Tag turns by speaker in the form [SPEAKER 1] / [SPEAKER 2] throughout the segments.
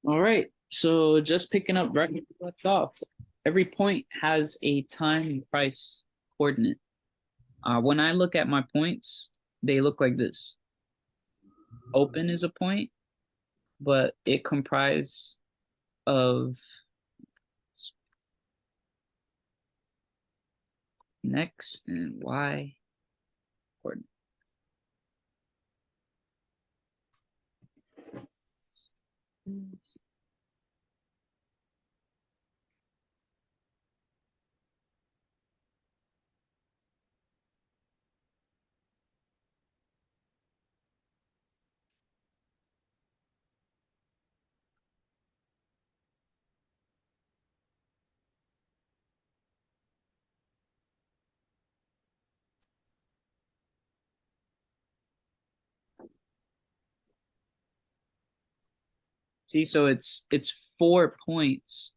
[SPEAKER 1] All right. So just picking up right where we left off. Every point has a time and price coordinate. When I look at my points, they look like this. Open is a point, but it comprises of an X and Y coordinate. See, so it's 4 points,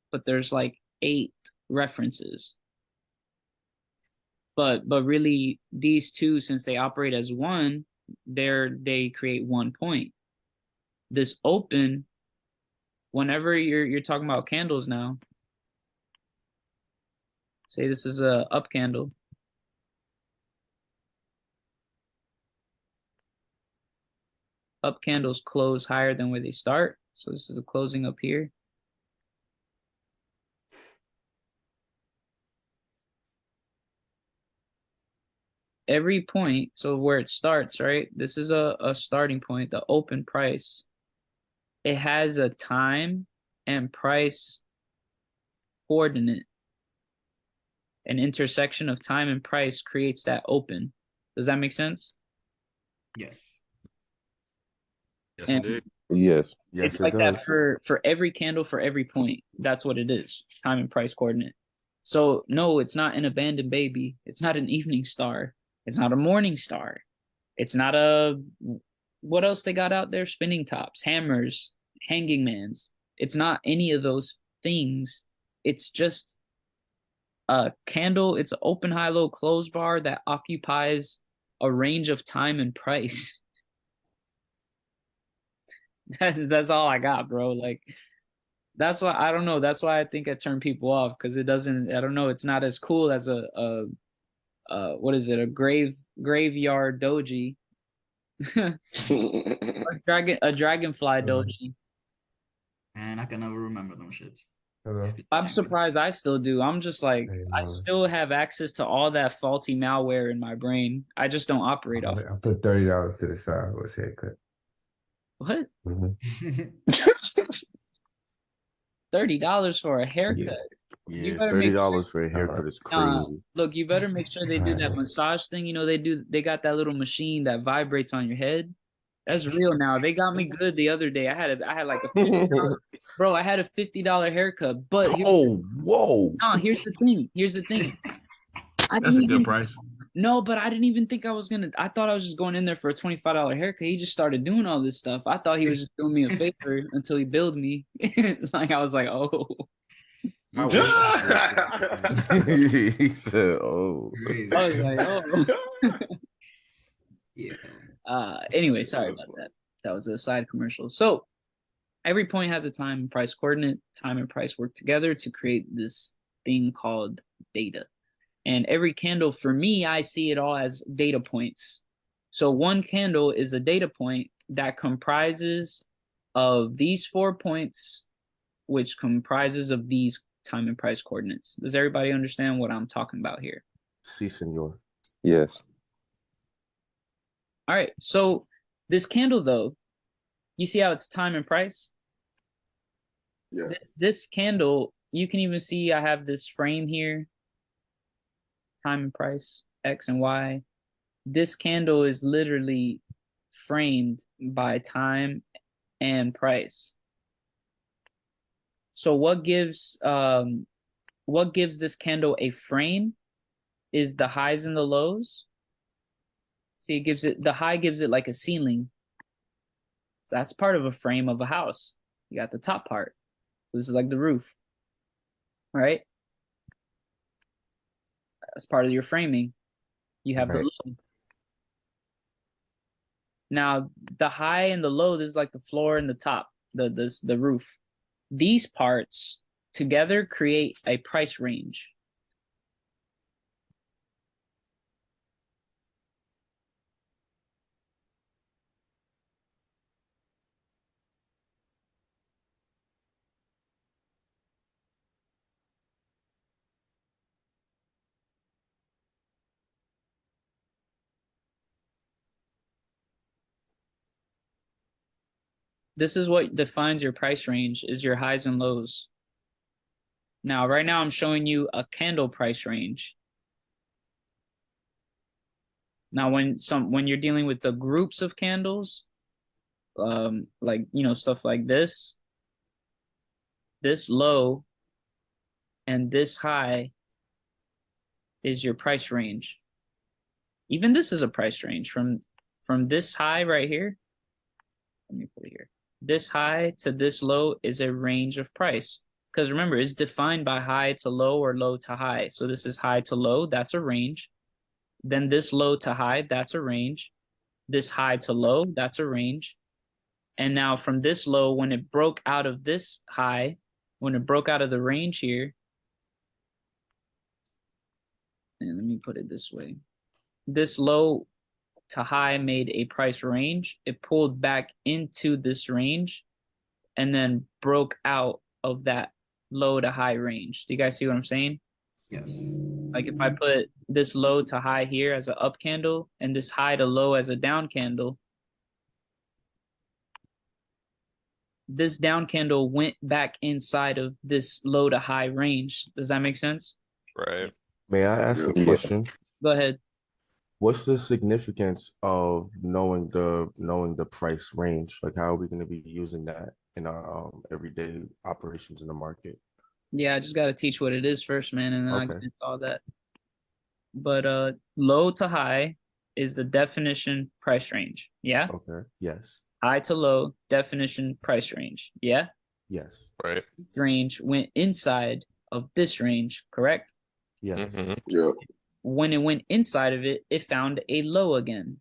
[SPEAKER 1] but there's like 8 references. But really these two, since they operate as one, they create 1 point. This open, whenever you're talking about candles now, say this is a up candle. Up candles close higher than where they start. So this is a closing up here. Every point, so where it starts, right? This is a starting point, the open price. It has a time and price coordinate. An intersection of time and price creates that open. Does that make sense?
[SPEAKER 2] Yes.
[SPEAKER 3] Yes,
[SPEAKER 1] And
[SPEAKER 3] indeed.
[SPEAKER 4] Yes.
[SPEAKER 1] it's
[SPEAKER 5] Yes, it
[SPEAKER 1] like that
[SPEAKER 5] does.
[SPEAKER 1] for every candle, for every point. That's what it is. Time and price coordinate. So no, it's not an abandoned baby. It's not an evening star. It's not a morning star. It's not a what else they got out there? Spinning tops, hammers, hanging mans. It's not any of those things. It's just a candle. It's an open, high, low, close bar that occupies a range of time and price. That's all I got, bro. Like that's why I don't know. That's why I think I turn people off because it doesn't. I don't know. It's not as cool as what is it? A graveyard doji, a dragonfly doji.
[SPEAKER 2] And I can never remember them shits.
[SPEAKER 5] Hello.
[SPEAKER 1] I'm surprised I still do. I'm just like
[SPEAKER 5] Hey,
[SPEAKER 1] I still have access to all that faulty malware in my brain. I just don't operate off.
[SPEAKER 5] I put $30 to the side with his haircut.
[SPEAKER 1] What?
[SPEAKER 5] Mm-hmm.
[SPEAKER 1] $30 for a haircut? You
[SPEAKER 3] Yeah,
[SPEAKER 1] better
[SPEAKER 3] $30
[SPEAKER 1] make
[SPEAKER 3] for a haircut is
[SPEAKER 1] Nah,
[SPEAKER 3] crazy.
[SPEAKER 1] look, you better make sure they do that
[SPEAKER 5] Alright.
[SPEAKER 1] massage thing. You know, they got that little machine that vibrates on your head. That's real now. They got me good the other day. I had like a $50, bro, I had a $50 haircut. But
[SPEAKER 3] Oh, whoa.
[SPEAKER 1] here's the thing. Here's the thing. I
[SPEAKER 3] That's
[SPEAKER 1] didn't
[SPEAKER 3] a good
[SPEAKER 1] even
[SPEAKER 3] price.
[SPEAKER 1] no, but I didn't even think I was gonna. I thought I was just going in there for a $25 haircut. He just started doing all this stuff. I thought he was just doing me a favor until he billed me. Like I was like, oh,
[SPEAKER 2] I wish I
[SPEAKER 3] He said, oh.
[SPEAKER 2] Crazy.
[SPEAKER 1] I was like, oh.
[SPEAKER 2] Yeah.
[SPEAKER 1] Anyway, sorry about that. That was a side commercial. So every point has a time and price coordinate. Time and price work together to create this thing called data. And every candle, for me, I see it all as data points. So one candle is a data point that comprises of these 4 points, which comprises of these time and price coordinates. Does everybody understand what I'm talking about here?
[SPEAKER 3] Si, senor.
[SPEAKER 4] Yes.
[SPEAKER 1] All right. So this candle, though, you see how it's time and price?
[SPEAKER 4] Yeah.
[SPEAKER 1] This candle, you can even see I have this frame here, time and price, X and Y. This candle is literally framed by time and price. So what gives this candle a frame is the highs and the lows. See, the high gives it like a ceiling. So that's part of a frame of a house. You got the top part. This is like the roof. Right? That's part of your framing. You have the
[SPEAKER 5] Right.
[SPEAKER 1] low. Now the high and the low, this is like the floor and the top, the roof. These parts together create a price range. This is what defines your price range, is your highs and lows. Now, right now I'm showing you a candle price range. Now, when you're dealing with the groups of candles, like, you know, stuff like this low and this high is your price range. Even this is a price range from this high right here. Let me put it here. This high to this low is a range of price. Because remember, it's defined by high to low or low to high. So this is high to low, that's a range. Then this low to high, that's a range. This high to low, that's a range. And now from this low, when it broke out of this high, when it broke out of the range here, and let me put it this way. This low to high made a price range. It pulled back into this range and then broke out of that low to high range. Do you guys see what I'm saying?
[SPEAKER 2] Yes.
[SPEAKER 1] Like if I put this low to high here as an up candle and this high to low as a down candle, this down candle went back inside of this low to high range. Does that make sense?
[SPEAKER 6] Right.
[SPEAKER 3] May I ask a
[SPEAKER 4] Yeah.
[SPEAKER 3] question?
[SPEAKER 1] Go ahead.
[SPEAKER 3] What's the significance of knowing the price range? Like, how are we going to be using that in our everyday operations in the market?
[SPEAKER 1] Yeah, I just got to teach what it is first, man, and then I
[SPEAKER 3] Okay.
[SPEAKER 1] get into all that. But low to high is the definition price range. Yeah.
[SPEAKER 3] Okay. Yes.
[SPEAKER 1] High to low definition price range. Yeah.
[SPEAKER 3] Yes.
[SPEAKER 6] Right.
[SPEAKER 1] This range went inside of this range, correct?
[SPEAKER 3] Yes.
[SPEAKER 6] Mm-hmm.
[SPEAKER 4] Yeah.
[SPEAKER 1] When it went inside of it, it found a low again.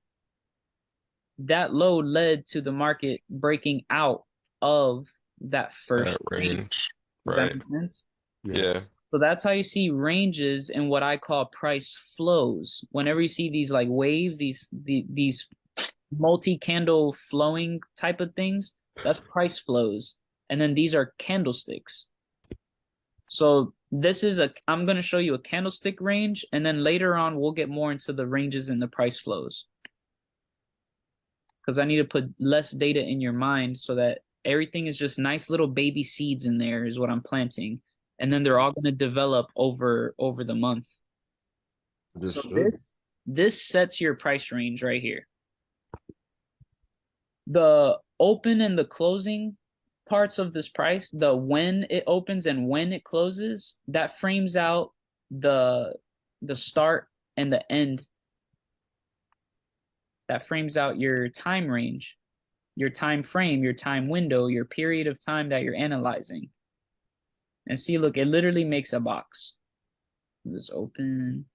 [SPEAKER 1] That low led to the market breaking out of that first
[SPEAKER 6] That range.
[SPEAKER 1] Does
[SPEAKER 6] Right.
[SPEAKER 1] that make sense?
[SPEAKER 3] Yes.
[SPEAKER 6] Yeah.
[SPEAKER 1] So that's how you see ranges and what I call price flows. Whenever you see these like waves, these multi-candle flowing type of things, that's price flows. And then these are candlesticks. So I'm going to show you a candlestick range, and then later on we'll get more into the ranges and the price flows. Because I need to put less data in your mind so that everything is just nice little baby seeds in there is what I'm planting. And then they're all going to develop over the month. So
[SPEAKER 3] Understood.
[SPEAKER 1] this sets your price range right here. The open and the closing parts of this price, the when it opens and when it closes, that frames out the start and the end. That frames out your time range, your time frame, your time window, your period of time that you're analyzing. And see, look, it literally makes a box. Just open.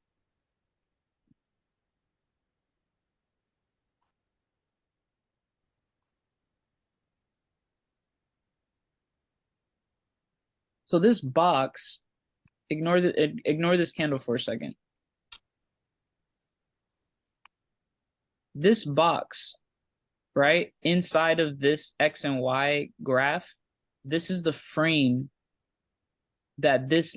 [SPEAKER 1] So this box, ignore this candle for a second. This box, right, inside of this X and Y graph, this is the frame that this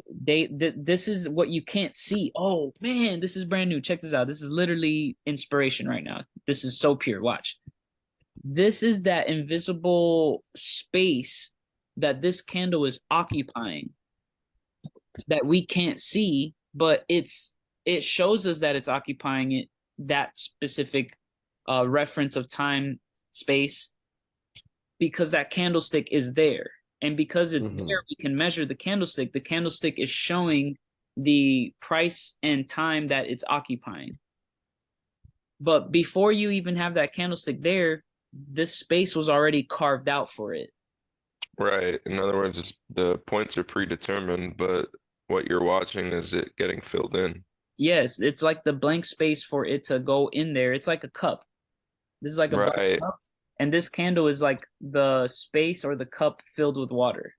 [SPEAKER 1] is what you can't see. Oh man, this is brand new. Check this out. This is literally inspiration right now. This is so pure. Watch. This is that invisible space that this candle is occupying that we can't see, but it shows us that it's occupying it, that specific reference of time, space, because that candlestick is there. And because it's there, we can measure the candlestick. The candlestick is showing the price and time that it's occupying. But before you even have that candlestick there, this space was already carved out for it.
[SPEAKER 6] Right. In other words, the points are predetermined, but what you're watching is it getting filled in.
[SPEAKER 1] Yes, it's like the blank space for it to go in there. It's like a cup. This is like a button
[SPEAKER 6] Right.
[SPEAKER 1] cup, and this candle is like the space or the cup filled with water.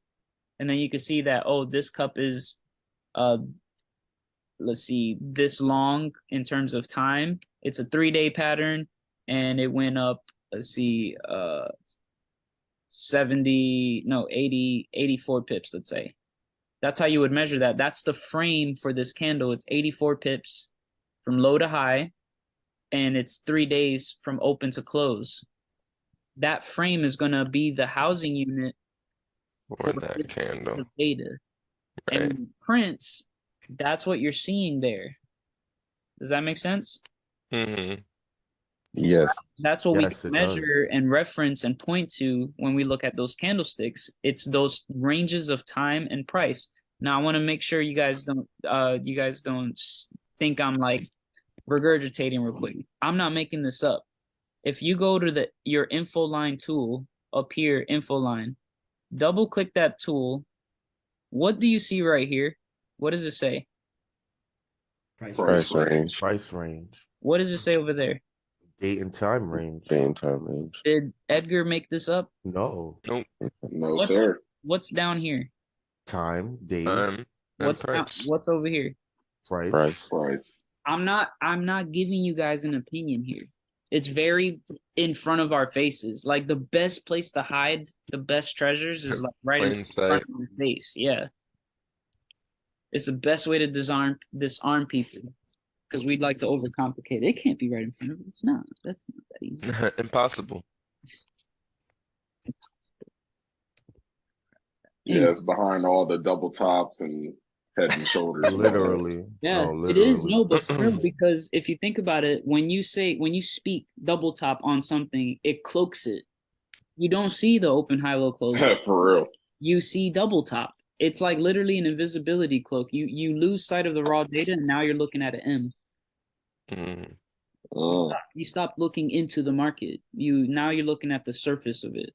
[SPEAKER 1] And then you can see that, oh, this cup is let's see, this long in terms of time. It's a 3-day pattern, and it went up, let's see, 84 pips, let's say. That's how you would measure that. That's the frame for this candle. It's 84 pips from low to high, and it's 3 days from open to close. That frame is going to be the housing unit
[SPEAKER 6] Or
[SPEAKER 1] for
[SPEAKER 6] that
[SPEAKER 1] this piece
[SPEAKER 6] candle.
[SPEAKER 1] of data.
[SPEAKER 6] Right.
[SPEAKER 1] And prints, that's what you're seeing there. Does that make sense?
[SPEAKER 6] Mm-hmm.
[SPEAKER 4] Yes.
[SPEAKER 1] That's what
[SPEAKER 3] Yes,
[SPEAKER 1] we
[SPEAKER 3] it
[SPEAKER 1] can
[SPEAKER 3] does.
[SPEAKER 1] measure and reference and point to when we look at those candlesticks. It's those ranges of time and price. Now, I want to make sure you guys don't think I'm like regurgitating real quick. I'm not making this up. If you go to your info line tool up here, info line, double click that tool. What do you see right here? What does it say?
[SPEAKER 2] Price
[SPEAKER 4] Price
[SPEAKER 2] range.
[SPEAKER 4] range.
[SPEAKER 3] Price range,
[SPEAKER 1] What does it say over there?
[SPEAKER 3] date and time range.
[SPEAKER 4] Same time range.
[SPEAKER 1] Did Edgar make this up?
[SPEAKER 3] No,
[SPEAKER 4] No,
[SPEAKER 1] What's-
[SPEAKER 4] sir.
[SPEAKER 1] What's down here?
[SPEAKER 3] time, days,
[SPEAKER 6] And
[SPEAKER 1] What's down,
[SPEAKER 6] price.
[SPEAKER 1] what's over here?
[SPEAKER 3] price.
[SPEAKER 4] Price.
[SPEAKER 1] I'm not giving you guys an opinion here. It's very in front of our faces. Like the best place to hide the best treasures is like right in
[SPEAKER 6] Plain
[SPEAKER 1] front
[SPEAKER 6] sight.
[SPEAKER 1] of your face. Yeah. It's the best way to disarm people. Because we'd like to overcomplicate it. It can't be right in front of us. No, that's not that easy.
[SPEAKER 6] Impossible.
[SPEAKER 4] Yeah, it's behind all the double tops and head and shoulders.
[SPEAKER 3] Literally.
[SPEAKER 1] Yeah,
[SPEAKER 3] No,
[SPEAKER 1] it is.
[SPEAKER 3] literally.
[SPEAKER 1] No, but for real, because if you think about it, when you speak double top on something, it cloaks it. You don't see the open, high, low, close.
[SPEAKER 4] For real.
[SPEAKER 1] You see double top. It's like literally an invisibility cloak. You lose sight of the raw data, and now you're looking at an M.
[SPEAKER 6] Mm.
[SPEAKER 1] You stop looking into the market. Now you're looking at the surface of it.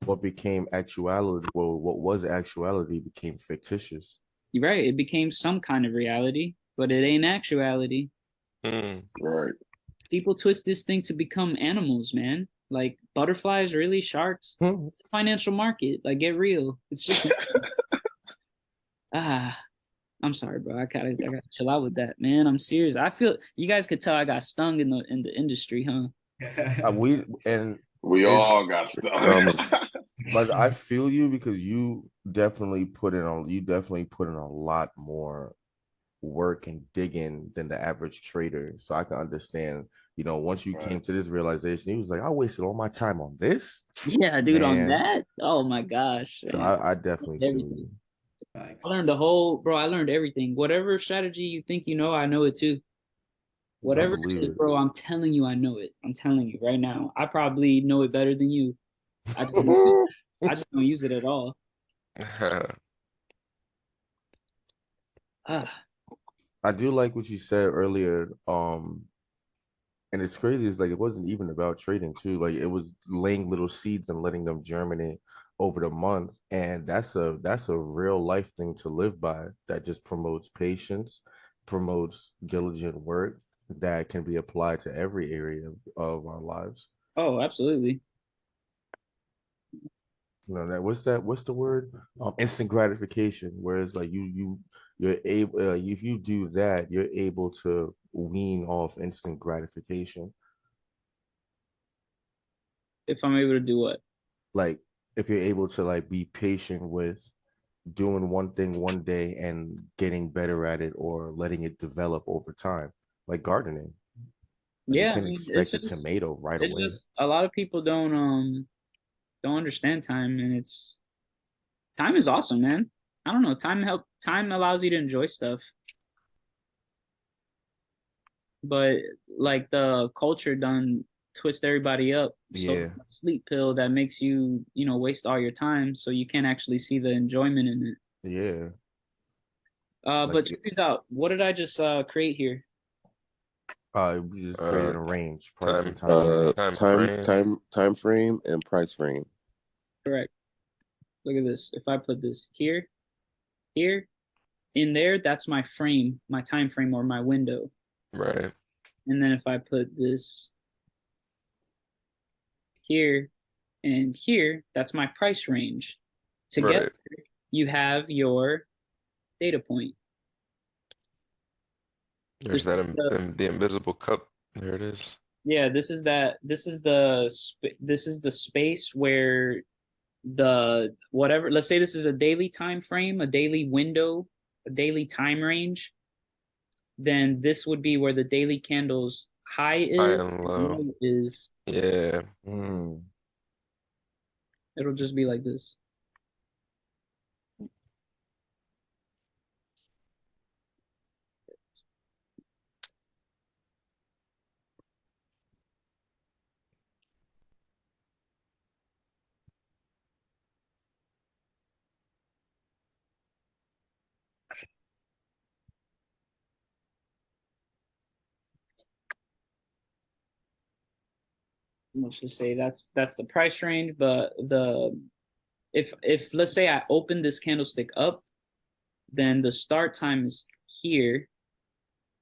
[SPEAKER 3] What became actuality, well, what was actuality became fictitious.
[SPEAKER 1] You're right. It became some kind of reality, but it ain't actuality.
[SPEAKER 6] Mm.
[SPEAKER 4] Right.
[SPEAKER 1] People twist this thing to become animals, man. Like butterflies, really, sharks. It's a financial market. Like, get real. It's just I'm sorry, bro. I gotta chill out with that, man. I'm serious. I feel you guys could tell I got stung in the industry, huh?
[SPEAKER 3] We
[SPEAKER 4] all got stuff.
[SPEAKER 3] but I feel you because you definitely put in a lot more work and digging than the average trader. So I can understand, once you came to this realization, he was like, I wasted all my time on this.
[SPEAKER 1] Yeah, dude, on
[SPEAKER 3] Man.
[SPEAKER 1] that. Oh my gosh.
[SPEAKER 3] So
[SPEAKER 1] man.
[SPEAKER 3] I definitely feel
[SPEAKER 1] Everything.
[SPEAKER 3] you.
[SPEAKER 2] Facts.
[SPEAKER 1] I learned I learned everything. Whatever strategy you think you know, I know it too. Whatever it
[SPEAKER 3] believe
[SPEAKER 1] is,
[SPEAKER 3] it.
[SPEAKER 1] bro, I'm telling you, I know it. I'm telling you right now. I probably know it better than you. I just don't use it at all. Ah,
[SPEAKER 3] I do like what you said earlier. And it's crazy. It's like it wasn't even about trading too. Like it was laying little seeds and letting them germinate over the month. And that's a real life thing to live by. That just promotes patience, promotes diligent work that can be applied to every area of our lives.
[SPEAKER 1] oh, absolutely.
[SPEAKER 3] What's the word? Instant gratification. Whereas like you're able if you do that, you're able to wean off instant gratification.
[SPEAKER 1] If I'm able to do what?
[SPEAKER 3] Like if you're able to like be patient with doing one thing one day and getting better at it or letting it develop over time, like gardening. Like,
[SPEAKER 1] Yeah,
[SPEAKER 3] you
[SPEAKER 1] I
[SPEAKER 3] can
[SPEAKER 1] mean,
[SPEAKER 3] expect a
[SPEAKER 1] it's just,
[SPEAKER 3] tomato right
[SPEAKER 1] it's
[SPEAKER 3] away.
[SPEAKER 1] just a lot of people don't understand time, and time is awesome, man. I don't know. Time allows you to enjoy stuff. But like the culture done twist everybody up. So
[SPEAKER 3] Yeah.
[SPEAKER 1] sleep pill that makes you, waste all your time, so you can't actually see the enjoyment in it.
[SPEAKER 3] Yeah.
[SPEAKER 1] But
[SPEAKER 3] Like,
[SPEAKER 1] check this out. What did I just create here?
[SPEAKER 3] we just created a range, price
[SPEAKER 6] time.
[SPEAKER 3] and time.
[SPEAKER 4] Time frame and price frame.
[SPEAKER 1] Correct. Look at this. If I put this here, in there, that's my frame, my time frame or my window.
[SPEAKER 6] Right.
[SPEAKER 1] And then if I put this here, and here, that's my price range. Together,
[SPEAKER 6] Right.
[SPEAKER 1] you have your data point.
[SPEAKER 6] There's
[SPEAKER 1] This
[SPEAKER 6] that
[SPEAKER 1] is the-
[SPEAKER 6] the invisible cup. There it is.
[SPEAKER 1] Yeah, this is the space where the whatever, let's say this is a daily time frame, a daily window, a daily time range, then this would be where the daily candle's high
[SPEAKER 6] High
[SPEAKER 1] is,
[SPEAKER 6] and
[SPEAKER 1] and
[SPEAKER 6] low.
[SPEAKER 1] low is.
[SPEAKER 6] Yeah.
[SPEAKER 3] Mm.
[SPEAKER 1] It'll just be like this. Let's just say that's the price range, but if let's say I open this candlestick up, then the start time is here,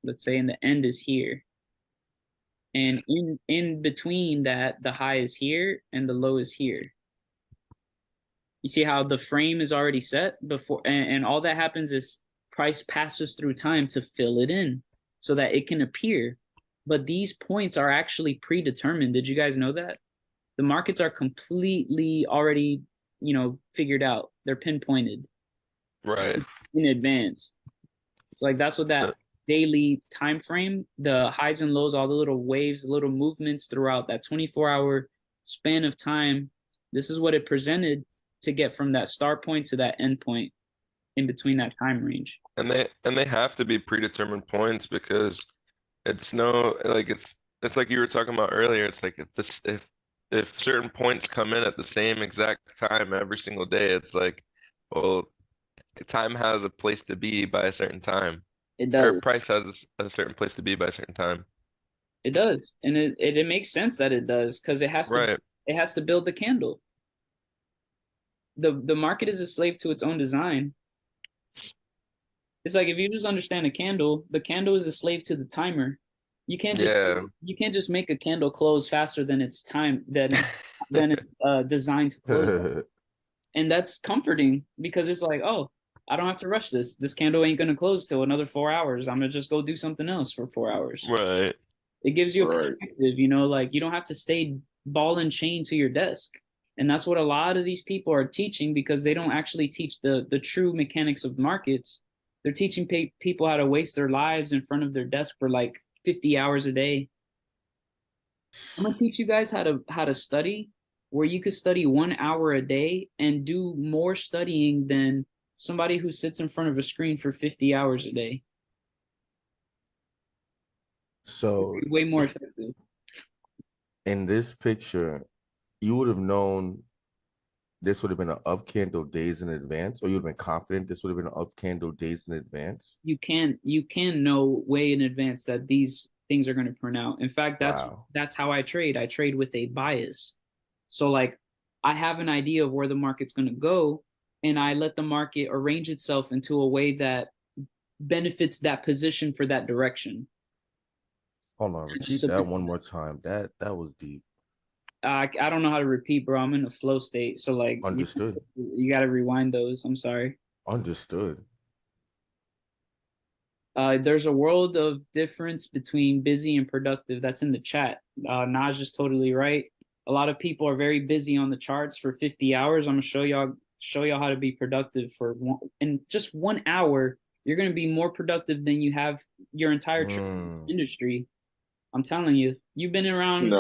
[SPEAKER 1] let's say, and the end is here. And in between that, the high is here and the low is here. You see how the frame is already set before, and all that happens is price passes through time to fill it in so that it can appear. But these points are actually predetermined. Did you guys know that? The markets are completely already, figured out. They're pinpointed
[SPEAKER 6] Right.
[SPEAKER 1] in advance. Like that's what that daily time frame, the highs and lows, all the little waves, the little movements throughout that 24-hour span of time, this is what it presented to get from that start point to that end point in between that time range.
[SPEAKER 6] And they have to be predetermined points because it's no like it's like you were talking about earlier. It's like if certain points come in at the same exact time every single day, it's like, well, time has a place to be by a certain time.
[SPEAKER 1] It
[SPEAKER 6] Or
[SPEAKER 1] does.
[SPEAKER 6] price has a certain place to be by a certain time.
[SPEAKER 1] It does. And it makes sense that it does, because it has
[SPEAKER 6] Right.
[SPEAKER 1] to build the candle. The market is a slave to its own design. It's like if you just understand a candle, the candle is a slave to the timer. You can't just make a candle close faster than its time than it's designed to close. And that's comforting because it's like, oh, I don't have to rush this. This candle ain't gonna close till another 4 hours. I'm gonna just go do something else for 4 hours.
[SPEAKER 6] Right.
[SPEAKER 1] It gives you a
[SPEAKER 4] Right.
[SPEAKER 1] perspective, like you don't have to stay ball and chain to your desk. And that's what a lot of these people are teaching, because they don't actually teach the true mechanics of markets. They're teaching people how to waste their lives in front of their desk for like 50 hours a day. I'm gonna teach you guys how to study, where you could study 1 hour a day and do more studying than somebody who sits in front of a screen for 50 hours a day.
[SPEAKER 3] So
[SPEAKER 1] Way more effective.
[SPEAKER 3] in this picture, you would have known this would have been an up candle days in advance, or you would have been confident this would have been an up candle days in advance.
[SPEAKER 1] You can know way in advance that these things are going to turn out. In fact, that's how I trade. I trade with a bias. So like I have an idea of where the market's going to go, and I let the market arrange itself into a way that benefits that position for that direction.
[SPEAKER 3] Hold on, repeat that one more time. That was deep.
[SPEAKER 1] I don't know how to repeat, bro. I'm in a flow state, so like
[SPEAKER 3] Understood.
[SPEAKER 1] You got to rewind those. I'm sorry.
[SPEAKER 3] Understood.
[SPEAKER 1] There's a world of difference between busy and productive. That's in the chat. Naj is totally right. A lot of people are very busy on the charts for 50 hours. I'm gonna show y'all how to be productive in just 1 hour. You're gonna be more productive than you have your entire industry. I'm telling you, you've been around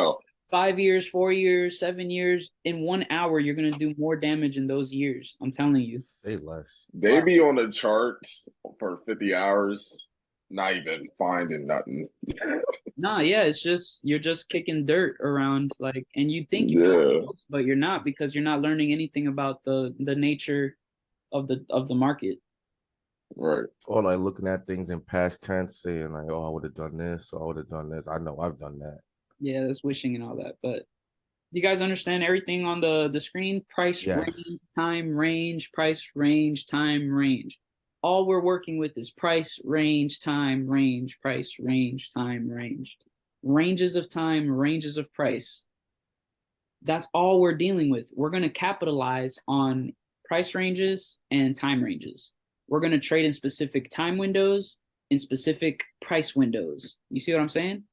[SPEAKER 1] 5 years, 4 years, 7 years. In 1 hour, you're gonna do more damage in those years. I'm telling you.
[SPEAKER 3] Say less.
[SPEAKER 4] They be on the charts for 50 hours, not even finding nothing.
[SPEAKER 1] Nah, yeah, it's just you're just kicking dirt around, like, and you think you're but you're not, because you're not learning anything about the nature of the market.
[SPEAKER 4] Right.
[SPEAKER 3] Or like looking at things in past tense, saying like, "Oh, I would have done this, or I would have done this." I know I've done that.
[SPEAKER 1] Yeah, that's wishing and all that. But you guys understand everything on the screen? Price, range, time, range, price, range, time, range. All we're working with is price, range, time, range, price, range, time, range. Ranges of time, ranges of price. That's all we're dealing with. We're going to capitalize on price ranges and time ranges. We're going to trade in specific time windows, in specific price windows. You see what I'm saying?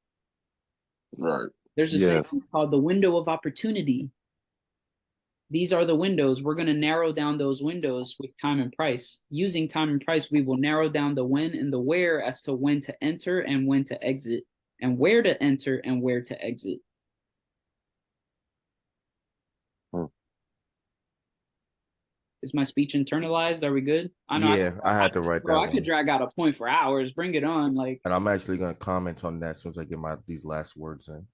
[SPEAKER 4] Right.
[SPEAKER 1] There's a
[SPEAKER 3] Yes.
[SPEAKER 1] saying called the window of opportunity. These are the windows. We're going to narrow down those windows with time and price. Using time and price, we will narrow down the when and the where as to when to enter and when to exit, and where to enter and where to exit. Is my speech internalized? Are we good? I know.
[SPEAKER 3] Yeah, I had to write
[SPEAKER 1] Bro,
[SPEAKER 3] that
[SPEAKER 1] I
[SPEAKER 3] one.
[SPEAKER 1] could drag out a point for hours. Bring it on. Like,
[SPEAKER 3] And I'm actually gonna comment on that as soon as I get these last words in.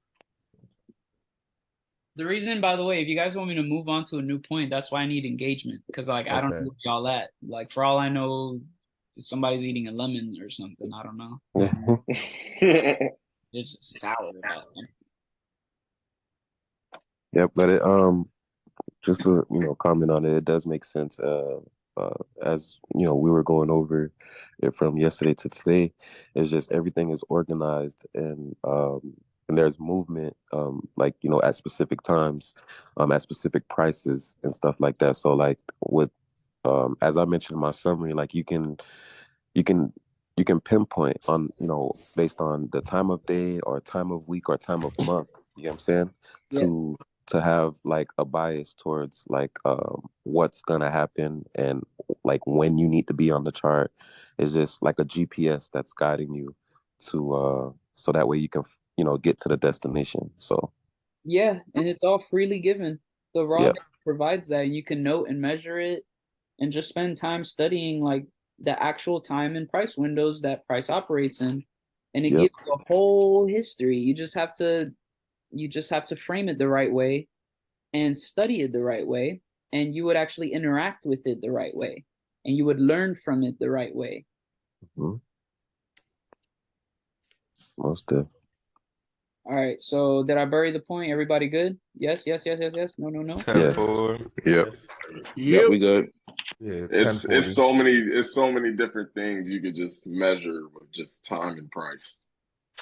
[SPEAKER 1] the reason, by the way, if you guys want me to move on to a new point, that's why I need engagement. Because like I don't know
[SPEAKER 3] Okay.
[SPEAKER 1] where y'all at. Like for all I know, somebody's eating a lemon or something. I don't know. It's just sour.
[SPEAKER 7] Yep, but it just to comment on it, it does make sense. As we were going over it from yesterday to today, it's just everything is organized and there's movement like at specific times, at specific prices and stuff like that. So like with as I mentioned in my summary, like you can pinpoint on based on the time of day or time of week or time of month, you know what I'm saying,
[SPEAKER 1] Yeah.
[SPEAKER 7] to have like a bias towards like what's gonna happen and like when you need to be on the chart. Is just like a GPS that's guiding you to so that way you can get to the destination. So
[SPEAKER 1] Yeah, and it's all freely given. The raw
[SPEAKER 7] Yeah.
[SPEAKER 1] data provides that, and you can note and measure it, and just spend time studying like the actual time and price windows that price operates in, and it
[SPEAKER 7] Yep.
[SPEAKER 1] gives you a whole history. You just have to frame it the right way, and study it the right way, and you would actually interact with it the right way, and you would learn from it the right way.
[SPEAKER 7] Most definitely.
[SPEAKER 1] All right, so did I bury the point? Everybody good? Yes, yes, yes, yes, yes. No, no, no.
[SPEAKER 6] 10-4.
[SPEAKER 7] Yep.
[SPEAKER 4] Yep.
[SPEAKER 7] We good.
[SPEAKER 3] Yeah,
[SPEAKER 4] It's
[SPEAKER 3] 1040.
[SPEAKER 4] so many different things you could just measure with just time and price.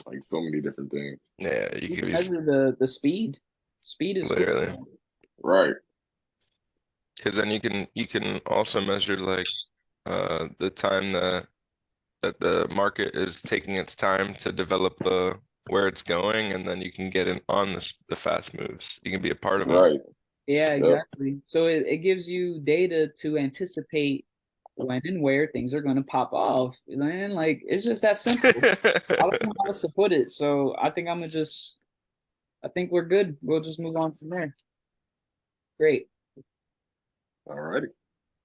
[SPEAKER 4] Like so many different things.
[SPEAKER 6] Yeah, you
[SPEAKER 1] You
[SPEAKER 6] could
[SPEAKER 1] can
[SPEAKER 6] use
[SPEAKER 1] measure the speed. Speed is cool.
[SPEAKER 6] literally.
[SPEAKER 4] Right.
[SPEAKER 6] Because then you can also measure like the time that the market is taking its time to develop where it's going, and then you can get in on the fast moves. You can be a part of it.
[SPEAKER 4] Right.
[SPEAKER 1] Yeah,
[SPEAKER 4] Yep.
[SPEAKER 1] exactly. So it gives you data to anticipate when and where things are going to pop off. Man, like it's just that simple. I don't know how else to put it. So I think I think we're good. We'll just move on from there. Great.
[SPEAKER 4] Alrighty.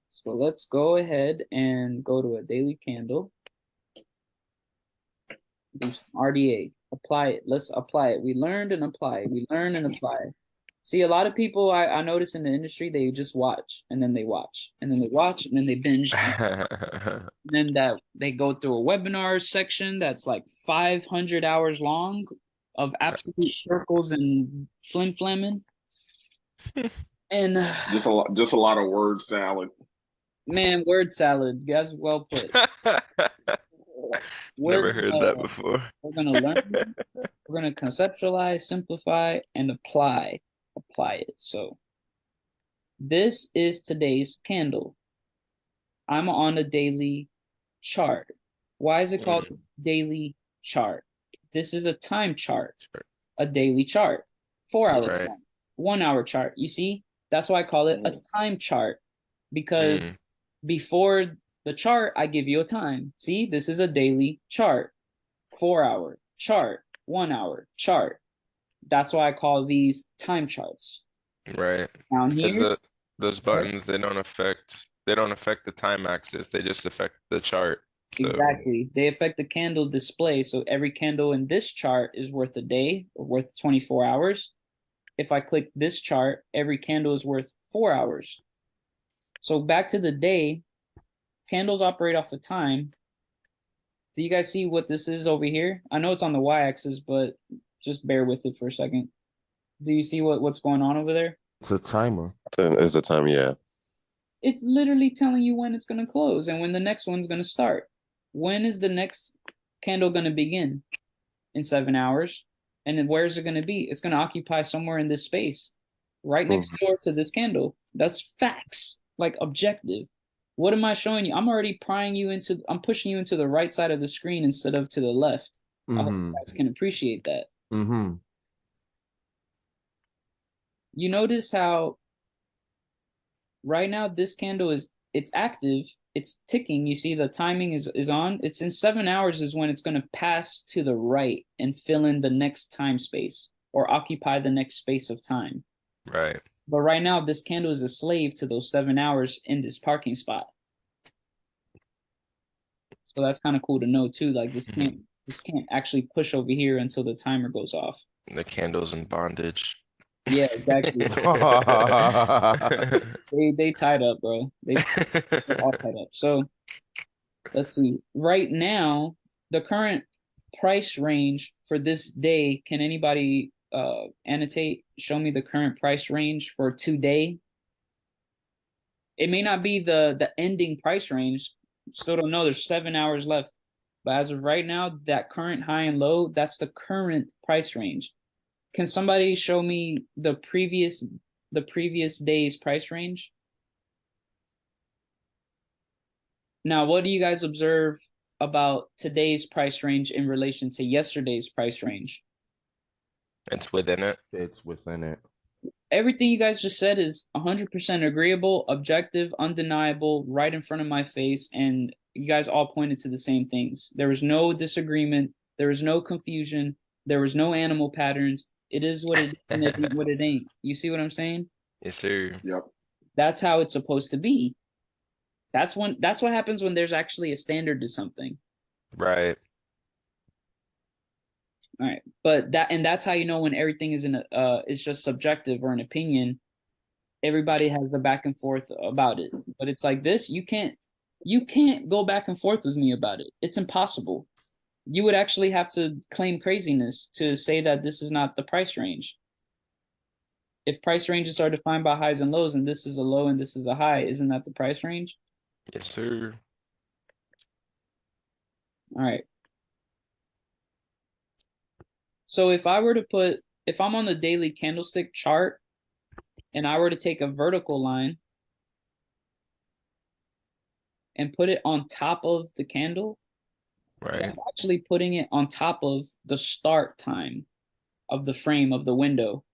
[SPEAKER 1] So let's go ahead and go to a daily candle. Do some RDA. Apply it. Let's apply it. We learned and apply it. We learn and apply it. See, a lot of people I notice in the industry, they just watch and then they watch and then they watch and then they binge. And then that they go through a webinar section that's like 500 hours long of absolute circles and flim-flamming. And
[SPEAKER 4] Just a lot of word salad.
[SPEAKER 1] man, word salad. Guys, well put.
[SPEAKER 6] Never heard that before.
[SPEAKER 1] We're gonna learn. We're gonna conceptualize, simplify, and apply it. So this is today's candle. I'm on a daily chart. Why is it called daily chart? This is a time chart, a daily chart, 4 hour
[SPEAKER 6] Right.
[SPEAKER 1] chart, 1 hour chart. You see, that's why I call it a time chart, because before the chart, I give you a time. See, this is a daily chart, 4 hour chart, 1 hour chart. That's why I call these time charts.
[SPEAKER 6] Right.
[SPEAKER 1] Down
[SPEAKER 6] Because
[SPEAKER 1] here,
[SPEAKER 6] those buttons, they don't affect the time axis, they just affect the chart. So
[SPEAKER 1] exactly. They affect the candle display. So every candle in this chart is worth a day or worth 24 hours. If I click this chart, every candle is worth 4 hours. So back to the day, candles operate off of time. Do you guys see what this is over here? I know it's on the y-axis, but just bear with it for a second. Do you see what's going on over there?
[SPEAKER 3] It's a timer.
[SPEAKER 7] It's a time, yeah.
[SPEAKER 1] It's literally telling you when it's going to close and when the next one's going to start. When is the next candle going to begin? In 7 hours. And then where's it going to be? It's going to occupy somewhere in this space. right next
[SPEAKER 3] Mhm.
[SPEAKER 1] door to this candle. That's facts, like objective. What am I showing you? I'm already I'm pushing you into the right side of the screen instead of to the left. I hope you guys can appreciate that.
[SPEAKER 3] Mm-hmm.
[SPEAKER 1] You notice how right now this candle it's active, it's ticking. You see the timing is on. It's in 7 hours is when it's going to pass to the right and fill in the next time space or occupy the next space of time.
[SPEAKER 6] Right.
[SPEAKER 1] But right now, this candle is a slave to those 7 hours in this parking spot. So that's kind of cool to know too. Like this can't actually push over here until the timer goes off.
[SPEAKER 6] The candle's in bondage.
[SPEAKER 1] Yeah, exactly. They tied up, bro. They're all tied up. So let's see. Right now, the current price range for this day, can anybody annotate, show me the current price range for today? It may not be the ending price range. Still don't know. There's 7 hours left. But as of right now, that current high and low, that's the current price range. Can somebody show me the previous day's price range? Now, what do you guys observe about today's price range in relation to yesterday's price range?
[SPEAKER 6] It's within it.
[SPEAKER 3] It's within it.
[SPEAKER 1] Everything you guys just said is 100% agreeable, objective, undeniable, right in front of my face, and you guys all pointed to the same things. There was no disagreement. There was no confusion. There was no animal patterns. It is what it is, and it ain't what it ain't. You see what I'm saying?
[SPEAKER 6] Yes, sir.
[SPEAKER 4] Yep.
[SPEAKER 1] That's how it's supposed to be. That's what happens when there's actually a standard to something.
[SPEAKER 6] Right.
[SPEAKER 1] All right. But that's how you know when everything is just subjective or an opinion. Everybody has a back and forth about it. But it's like this, you can't go back and forth with me about it. It's impossible. You would actually have to claim craziness to say that this is not the price range. If price ranges are defined by highs and lows, and this is a low and this is a high, isn't that the price range?
[SPEAKER 6] Yes, sir.
[SPEAKER 1] All right. So if I'm on the daily candlestick chart and I were to take a vertical line and put it on top of the candle,
[SPEAKER 6] Right.
[SPEAKER 1] I'm actually putting it on top of the start time of the frame of the window.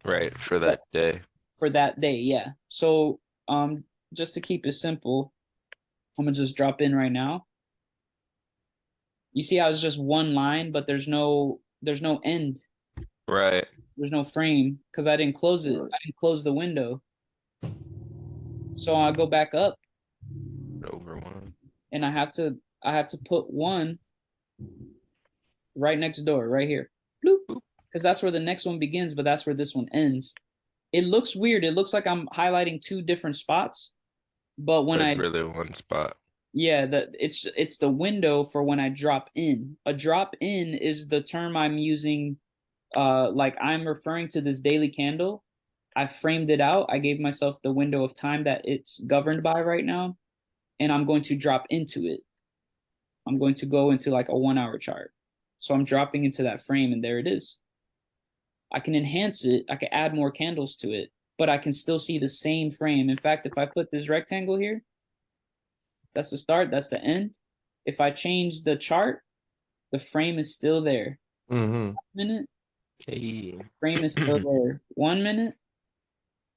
[SPEAKER 6] Right. For that day.
[SPEAKER 1] For that day, yeah. So just to keep it simple, I'm gonna just drop in right now. You see how it's just one line, but there's no end.
[SPEAKER 6] Right.
[SPEAKER 1] There's no frame because I didn't close it. I didn't close the window. So I go back up
[SPEAKER 6] Over one.
[SPEAKER 1] and I have to put one right next door, right here. Bloop. Because that's where the next one begins, but that's where this one ends. It looks weird. It looks like I'm highlighting two different spots. But when
[SPEAKER 6] It's really one spot.
[SPEAKER 1] yeah, it's the window for when I drop in. A drop in is the term I'm using. Like I'm referring to this daily candle. I framed it out. I gave myself the window of time that it's governed by right now, and I'm going to drop into it. I'm going to go into like a 1 hour chart. So I'm dropping into that frame, and there it is. I can enhance it. I can add more candles to it, but I can still see the same frame. In fact, if I put this rectangle here, that's the start, that's the end. If I change the chart, the frame is still there.
[SPEAKER 3] Mm-hmm.
[SPEAKER 1] 1 minute,
[SPEAKER 6] Hey.
[SPEAKER 1] frame is still there. 1 minute.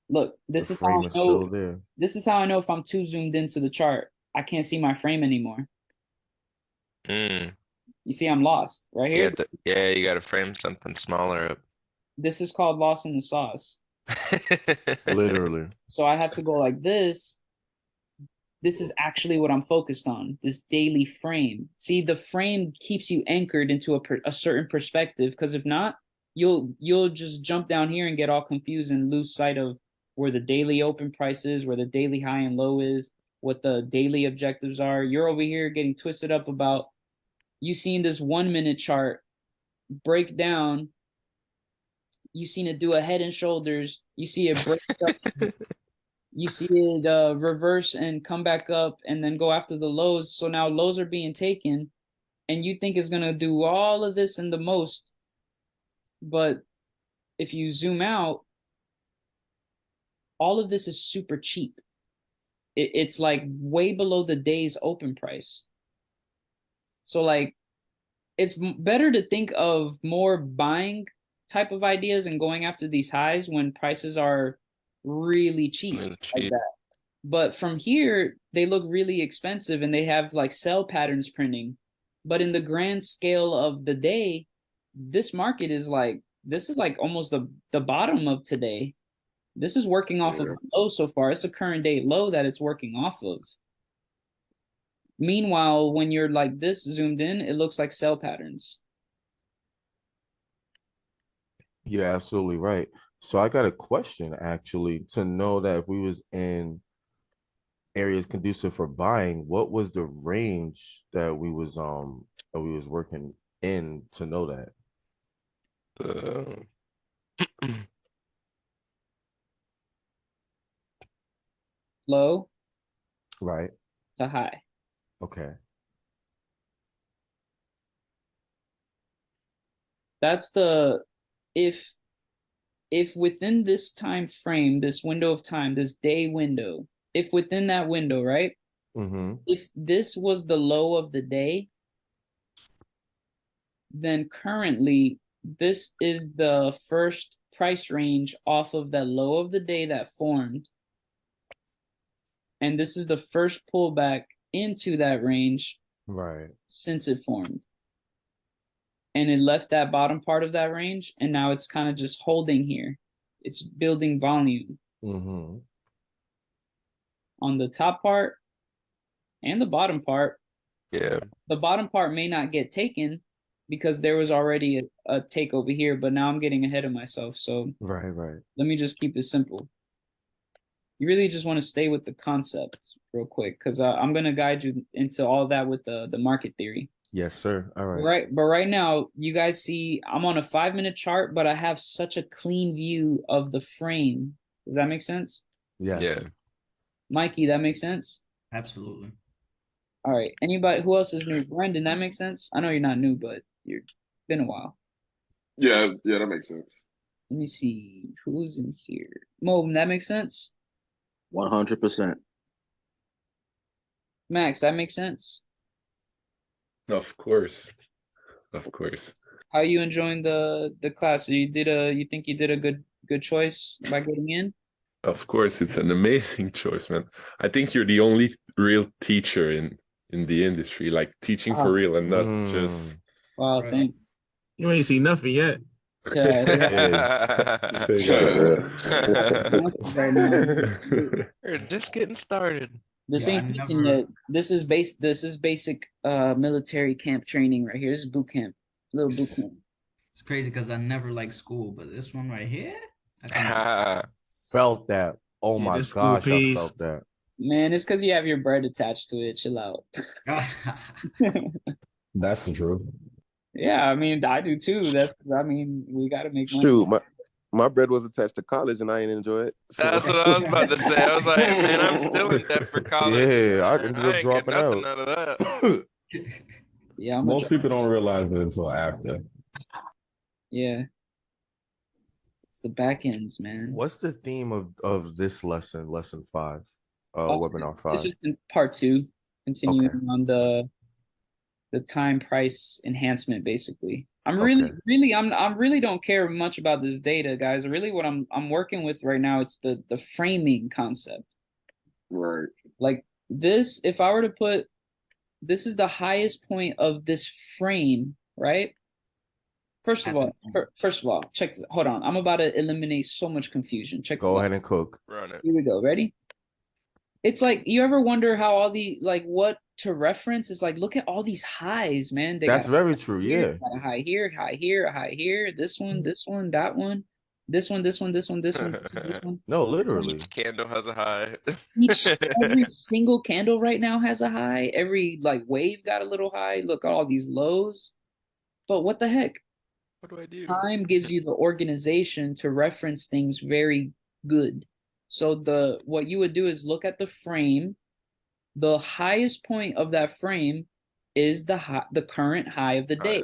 [SPEAKER 1] Look, this
[SPEAKER 3] The
[SPEAKER 1] is how
[SPEAKER 3] frame
[SPEAKER 1] I
[SPEAKER 3] is still
[SPEAKER 1] know.
[SPEAKER 3] there.
[SPEAKER 1] This is how I know if I'm too zoomed into the chart. I can't see my frame anymore.
[SPEAKER 6] Mm.
[SPEAKER 1] You see, I'm lost right here.
[SPEAKER 6] Yeah, you gotta frame something smaller up.
[SPEAKER 1] This is called lost in the sauce.
[SPEAKER 3] Literally.
[SPEAKER 1] So I have to go like this. This is actually what I'm focused on, this daily frame. See, the frame keeps you anchored into a certain perspective, because if not, you'll just jump down here and get all confused and lose sight of where the daily open price is, where the daily high and low is, what the daily objectives are. You're over here getting twisted up about you seen this 1 minute chart break down. You seen it do a head and shoulders. You see it break up. You see it reverse and come back up and then go after the lows. So now lows are being taken, and you think it's gonna do all of this in the most. But if you zoom out, all of this is super cheap. It's like way below the day's open price. So like, it's better to think of more buying type of ideas and going after these highs when prices are really cheap,
[SPEAKER 6] Really
[SPEAKER 1] like
[SPEAKER 6] cheap.
[SPEAKER 1] that. But from here, they look really expensive and they have like sell patterns printing. But in the grand scale of the day, this market is like, this is like almost the bottom of today. This is working off of
[SPEAKER 4] Yeah.
[SPEAKER 1] a low so far. It's a current day low that it's working off of. Meanwhile, when you're like this zoomed in, it looks like sell patterns.
[SPEAKER 3] You're absolutely right. So I got a question actually to know that if we was in areas conducive for buying, what was the range that we was working in to know that?
[SPEAKER 6] The
[SPEAKER 1] Low
[SPEAKER 3] Right.
[SPEAKER 1] to high.
[SPEAKER 3] Okay.
[SPEAKER 1] That's the if within this time frame, this window of time, this day window, if within that window, right?
[SPEAKER 3] Mm-hmm.
[SPEAKER 1] If this was the low of the day, then currently this is the first price range off of that low of the day that formed. And this is the first pullback into that range
[SPEAKER 3] Right.
[SPEAKER 1] since it formed. And it left that bottom part of that range, and now it's kind of just holding here. It's building volume
[SPEAKER 3] Mm-hmm.
[SPEAKER 1] on the top part and the bottom part.
[SPEAKER 6] yeah.
[SPEAKER 1] The bottom part may not get taken because there was already a take over here, but now I'm getting ahead of myself. So
[SPEAKER 3] Right, right.
[SPEAKER 1] let me just keep it simple. You really just want to stay with the concept real quick, because I'm going to guide you into all that with the market theory.
[SPEAKER 3] Yes, sir. All right.
[SPEAKER 1] Right, but right now you guys see I'm on a 5-minute chart, but I have such a clean view of the frame. Does that make sense?
[SPEAKER 3] Yes.
[SPEAKER 6] Yeah.
[SPEAKER 1] Mikey, that makes sense?
[SPEAKER 2] Absolutely.
[SPEAKER 1] All right. Anybody who else is new? Brendan, that makes sense? I know you're not new, but you've been a while.
[SPEAKER 4] Yeah, that makes sense.
[SPEAKER 1] Let me see who's in here. Mo, that makes sense?
[SPEAKER 8] 100%.
[SPEAKER 1] Max, that makes sense?
[SPEAKER 9] Of course. Of course.
[SPEAKER 1] How you enjoying the class? You think you did a good choice by getting in?
[SPEAKER 9] Of course, it's an amazing choice, man. I think you're the only real teacher in the industry, like teaching for real and not just
[SPEAKER 1] Wow,
[SPEAKER 2] Right.
[SPEAKER 1] thanks.
[SPEAKER 10] You ain't seen nothing yet.
[SPEAKER 1] Yeah,
[SPEAKER 9] Say that.
[SPEAKER 6] We're just getting started.
[SPEAKER 1] this
[SPEAKER 2] Yeah,
[SPEAKER 1] ain't
[SPEAKER 2] I
[SPEAKER 1] teaching
[SPEAKER 2] never-
[SPEAKER 1] yet. This is basic military camp training right here. This is boot camp. Little boot camp.
[SPEAKER 2] It's crazy because I never liked school, but this one right here, I kinda-
[SPEAKER 3] Felt that. Oh
[SPEAKER 10] Yeah,
[SPEAKER 3] my
[SPEAKER 10] this school
[SPEAKER 3] gosh, I
[SPEAKER 10] piece.
[SPEAKER 3] felt that.
[SPEAKER 1] Man, it's because you have your bread attached to it. Chill out.
[SPEAKER 10] That's the truth.
[SPEAKER 1] Yeah, I mean, I do too. We got to make money.
[SPEAKER 7] Shoot, my bread was attached to college and I didn't enjoy it. So-
[SPEAKER 6] That's what I was about to say. I was like, man, I'm still in debt for college.
[SPEAKER 3] Yeah, I ended
[SPEAKER 6] I
[SPEAKER 3] up
[SPEAKER 6] ain't
[SPEAKER 3] dropping
[SPEAKER 6] get nothing
[SPEAKER 3] out.
[SPEAKER 6] out of that.
[SPEAKER 1] Yeah,
[SPEAKER 10] Most people don't realize it until after.
[SPEAKER 1] Yeah, it's the back ends, man.
[SPEAKER 3] What's the theme of this lesson 5?
[SPEAKER 1] Oh,
[SPEAKER 3] Webinar
[SPEAKER 1] It's
[SPEAKER 3] 5.
[SPEAKER 1] just in part 2, continuing on the time price enhancement. Basically, I'm really don't care much about this data, guys. Really, what I'm working with right now, it's the framing concept.
[SPEAKER 4] Right.
[SPEAKER 1] Like this, if I were to put, this is the highest point of this frame, right? First of all, check this. Hold on. I'm about to eliminate so much confusion. Check this
[SPEAKER 3] Go
[SPEAKER 1] out.
[SPEAKER 3] ahead and cook.
[SPEAKER 6] Run it.
[SPEAKER 1] Here we go. Ready? It's like, you ever wonder how all the, like, what to reference? It's like, look at all these highs, man. They
[SPEAKER 3] That's
[SPEAKER 1] got
[SPEAKER 3] very true.
[SPEAKER 1] here,
[SPEAKER 3] Yeah.
[SPEAKER 1] got a high here, a high here, this one, that one, this one, this one.
[SPEAKER 3] No, literally.
[SPEAKER 6] Each candle has a high.
[SPEAKER 1] Every single candle right now has a high. Every like wave got a little high. Look at all these lows. But what the heck?
[SPEAKER 6] What do I do?
[SPEAKER 1] Time gives you the organization to reference things very good. So what you would do is look at the frame. The highest point of that frame is the current high of the day.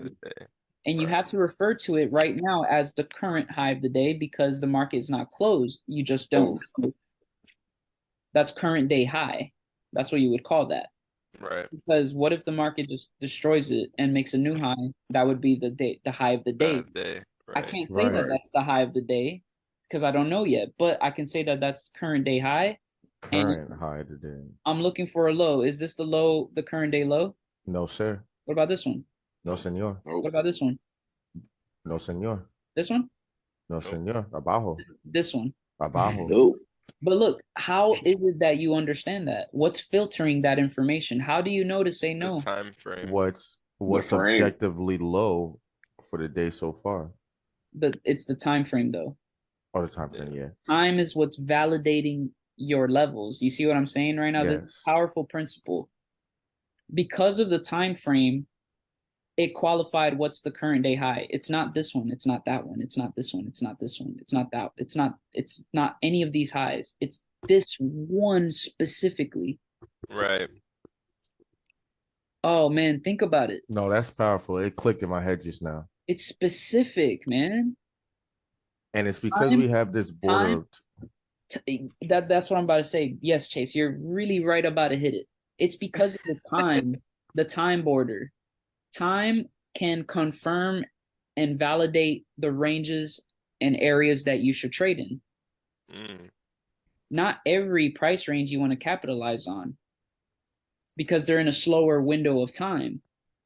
[SPEAKER 1] And you have to refer to it right now as the current high of the day because the market is not closed. You just don't know That's current day high. That's what you would call that.
[SPEAKER 6] Right.
[SPEAKER 1] Because what if the market just destroys it and makes a new high? That would be the high of the day.
[SPEAKER 6] Day.
[SPEAKER 1] I
[SPEAKER 6] Right.
[SPEAKER 1] can't say that
[SPEAKER 3] Right.
[SPEAKER 1] that's the high of the day because I don't know yet, but I can say that that's current day high.
[SPEAKER 3] Current high today.
[SPEAKER 1] I'm looking for a low. Is this the low, the current day low?
[SPEAKER 3] No, sir.
[SPEAKER 1] What about this one?
[SPEAKER 3] No, senor.
[SPEAKER 1] What
[SPEAKER 4] Nope.
[SPEAKER 1] about this one?
[SPEAKER 3] No, senor.
[SPEAKER 1] This one?
[SPEAKER 3] No,
[SPEAKER 6] Nope.
[SPEAKER 3] senor. Abajo.
[SPEAKER 1] This one.
[SPEAKER 3] Abajo.
[SPEAKER 8] Nope.
[SPEAKER 1] But look, how is it that you understand that? What's filtering that information? How do you know to say no?
[SPEAKER 6] The time frame.
[SPEAKER 3] What's
[SPEAKER 4] frame.
[SPEAKER 3] objectively low for the day so far?
[SPEAKER 1] It's the time frame though.
[SPEAKER 3] Or the time frame, yeah.
[SPEAKER 1] Time is what's validating your levels. You see what I'm saying right now? This is
[SPEAKER 3] Yes.
[SPEAKER 1] a powerful principle. Because of the time frame, it qualified what's the current day high. It's not this one, it's not that one, it's not this one, it's not this one, it's not that, it's not any of these highs. It's this one specifically.
[SPEAKER 6] Right.
[SPEAKER 1] Oh man, think about it.
[SPEAKER 3] No, that's powerful. It clicked in my head just now.
[SPEAKER 1] It's specific, man.
[SPEAKER 3] And it's because
[SPEAKER 1] Time-
[SPEAKER 3] we have this border.
[SPEAKER 1] That's what I'm about to say. Yes, Chase, you're really right about to hit it. It's because of the time, the time border. Time can confirm and validate the ranges and areas that you should trade in.
[SPEAKER 6] Mm.
[SPEAKER 1] Not every price range you want to capitalize on because they're in a slower window of time.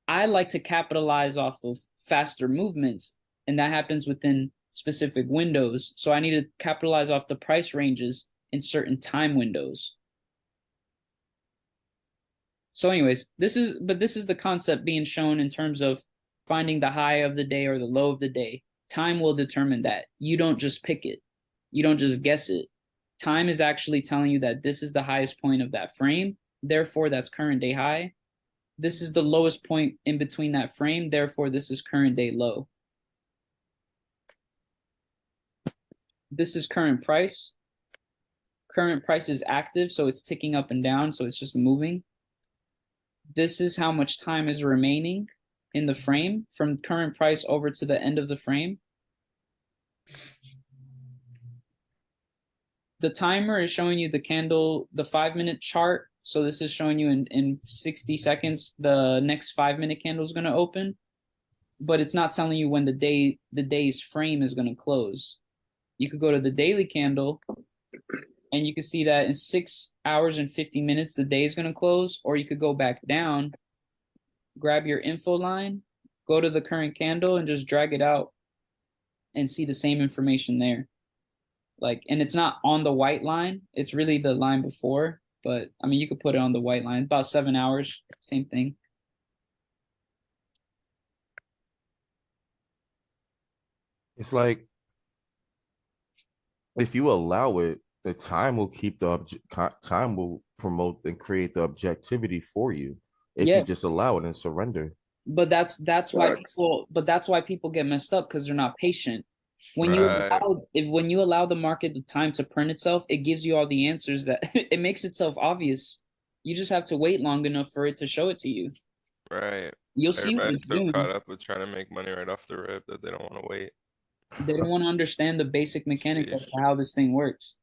[SPEAKER 1] I like to capitalize off of faster movements, and that happens within specific windows. So I need to capitalize off the price ranges in certain time windows. So anyways, this is the concept being shown in terms of finding the high of the day or the low of the day. Time will determine that. You don't just pick it. You don't just guess it. Time is actually telling you that this is the highest point of that frame. Therefore, that's current day high. This is the lowest point in between that frame. Therefore, this is current day low. This is current price. Current price is active, so it's ticking up and down, so it's just moving. This is how much time is remaining in the frame from current price over to the end of the frame. The timer is showing you the candle, the 5-minute chart. So this is showing you in 60 seconds, the next 5-minute candle is going to open, but it's not telling you when the day's frame is going to close. You could go to the daily candle and you can see that in 6 hours and 50 minutes, the day is going to close, or you could go back down, grab your info line, go to the current candle and just drag it out and see the same information there. Like, and it's not on the white line. It's really the line before, but I mean, you could put it on the white line, about 7 hours, same thing.
[SPEAKER 3] It's like if you allow it, the time will keep the time will promote and create the objectivity for you if you just
[SPEAKER 1] Yes.
[SPEAKER 3] allow it and surrender.
[SPEAKER 1] But that's why
[SPEAKER 4] Facts.
[SPEAKER 1] people get messed up because they're not patient. When
[SPEAKER 6] Right.
[SPEAKER 1] when you allow the market the time to print itself, it gives you all the answers that it makes itself obvious. You just have to wait long enough for it to show it to you.
[SPEAKER 6] Right.
[SPEAKER 1] You'll see what
[SPEAKER 6] Everybody's
[SPEAKER 1] it's
[SPEAKER 6] so
[SPEAKER 1] doing.
[SPEAKER 6] caught up with trying to make money right off the rip that they don't want to wait.
[SPEAKER 1] They don't want to understand the basic mechanics as
[SPEAKER 6] Sheesh.
[SPEAKER 1] to how this thing works.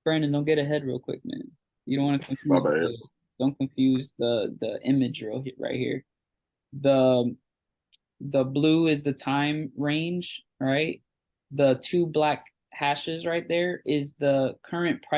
[SPEAKER 1] Brandon, don't get ahead real quick, man. You don't want to
[SPEAKER 4] My
[SPEAKER 1] confuse
[SPEAKER 4] bad.
[SPEAKER 1] don't confuse the image right here. The blue is the time range, right? The 2 black hashes right there is the current price